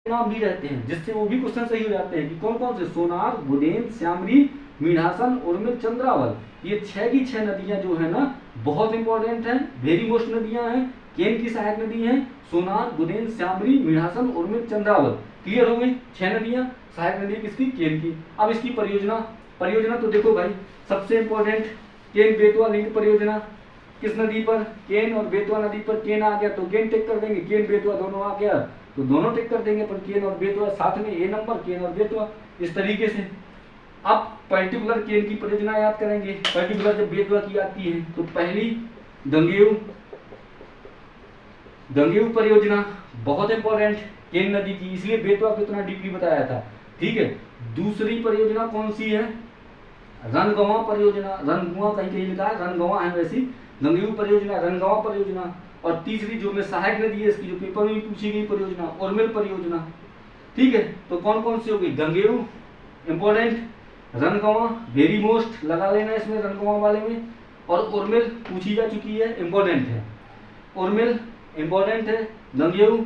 नाम भी रहते हैं, जिससे वो भी क्वेश्चन सही हो जाते हैं कि कौन कौन से, सोनार, बुदेन, श्यामली, मीणासन, उर्मिल, चंद्रावल। ये 6 की 6 नदियां जो है ना बहुत इंपॉर्टेंट हैं, वेरी मोस्ट नदियां हैं, केन की सहायक नदी है, सोनार, बुदेन, श्यामली, मीणासन, उर्मिल, चंद्रावल। क्लियर हो गई 6 नदियां, सहायक नदी किसकी, केन की। अब इसकी परियोजना तो देखो भाई, सबसे इंपॉर्टेंट केन बेतवा लिंक परियोजना किस नदी पर, केन और बेतवा नदी पर। केन आ गया तो केन टिक कर देंगे, केन बेतवा दोनों आ गया तो दोनों टिक कर देंगे, पर केन और बेतवा साथ में ए नंबर, केन और बेतवा, इस तरीके से। अब पर्टिकुलर केन की परियोजना याद करेंगे, पर्टिकुलर जब बेतवा की आती है तो पहली गंगेऊ परियोजना बहुत इंपॉर्टेंट केन नदी की, इसलिए बेतवा को इतना डीपली बताया था, ठीक है। दूसरी परियोजना कौन सी है, रनगंवा परियोजना, रनगुआ कहीं कहीं लिखा है, रनगंवा है वैसी, गंगेऊ परियोजना, रनगंवा परियोजना। और तीसरी जो में सहायक नदी है इसकी, जो पेपर में पूछी गई परियोजना, उर्मिल परियोजना, ठीक है। तो कौन कौन सी होगी, गंगेऊ इंपॉर्टेंट, रनगंवा वेरी मोस्ट लगा लेना इसमें, रनगंवा वाले में, और उर्मिल पूछी जा चुकी है, इंपॉर्टेंट है, उर्मिल इंपॉर्टेंट है, गंगेऊ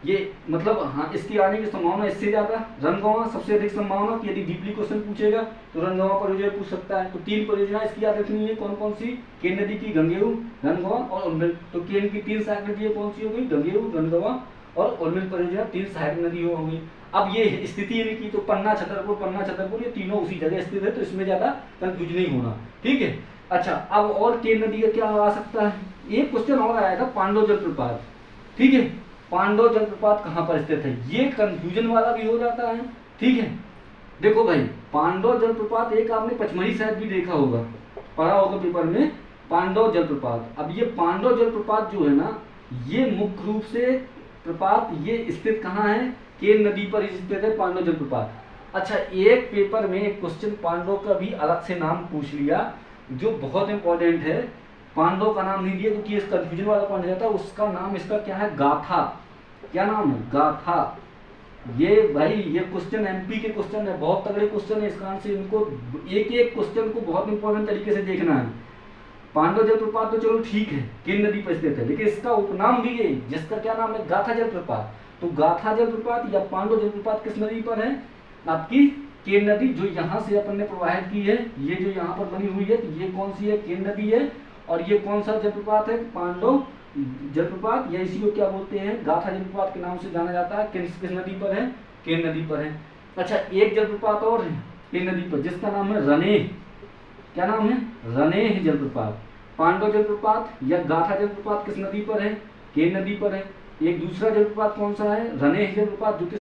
ये मतलब हाँ इसकी आने की संभावना इससे ज्यादा, रनगंवा सबसे अधिक संभावना कि यदि डीपली क्वेश्चन पूछेगा तो रनगंवा परियोजना पूछ सकता है। तो 3 परियोजना इसकी याद रखनी है, कौन कौन सी, केन नदी की, गंगेऊ, रनगंवा और उर्मिल। तो केन की 3 सहायक नदी कौन सी होगी, गंगेऊ, रनगंवा और उर्मिल परियोजना 3 सहायक नदी होगी। अब ये स्थिति इनकी तो पन्ना छतरपुर ये तीनों उसी जगह स्थित है, तो इसमें ज्यादा कंफ्यूज नहीं होना, ठीक है। अच्छा, अब और केन नदी का क्या आ सकता है, एक क्वेश्चन और आया था, पांडव जलप्रपात, ठीक है। पांडव जलप्रपात कहाँ पर स्थित है, ये कंफ्यूजन वाला भी हो जाता है, ठीक है। देखो भाई, पांडव जलप्रपात एक आपने पचमढ़ी शायद भी देखा होगा, पढ़ा होगा पेपर में, पांडव जलप्रपात। अब ये पांडव जलप्रपात जो है ना, ये मुख्य रूप से प्रपात ये स्थित कहाँ है, केन नदी पर स्थित है पांडव जलप्रपात। अच्छा, एक पेपर में एक क्वेश्चन पांडव का भी अलग से नाम पूछ लिया, जो बहुत इंपॉर्टेंट है। पांडव का नाम नहीं दिया क्योंकि इस कंफ्यूजन वाला पॉइंट जाता है, उसका नाम इसका क्या है, गाथा। क्या नाम है, गाथा। ये भाई ये क्वेश्चन एमपी के क्वेश्चन है, बहुत तगड़े क्वेश्चन है, इस कारण से इनको एक एक क्वेश्चन को बहुत इंपॉर्टेंट तरीके से देखना है। पांडव जलप्रपात तो चलो ठीक है, केन नदी पर स्थित है, लेकिन इसका उपनाम भी है जिसका क्या नाम है, गाथा जलप्रपात। तो गाथा जलप्रपात या पांडव जलप्रपात किस नदी पर है, आपकी केन नदी, जो यहाँ से अपन ने प्रवाहित की है, ये जो यहाँ पर बनी हुई है, तो ये कौन सी है, केन नदी है। और ये कौन सा जलप्रपात है, पांडव जलप्रपात, या इसी को क्या बोलते हैं, गाथा जलप्रपात के नाम से जाना जाता है। किस नदी पर है, केन नदी पर है। अच्छा, एक जलप्रपात और है केन नदी पर, जिसका नाम है रनेह। क्या नाम है, रनेह जलप्रपात। पांडव जलप्रपात या गाथा जलप्रपात किस नदी पर है, केन नदी पर है। एक दूसरा जलप्रपात कौन सा है, रनेह जलप्रपात, जो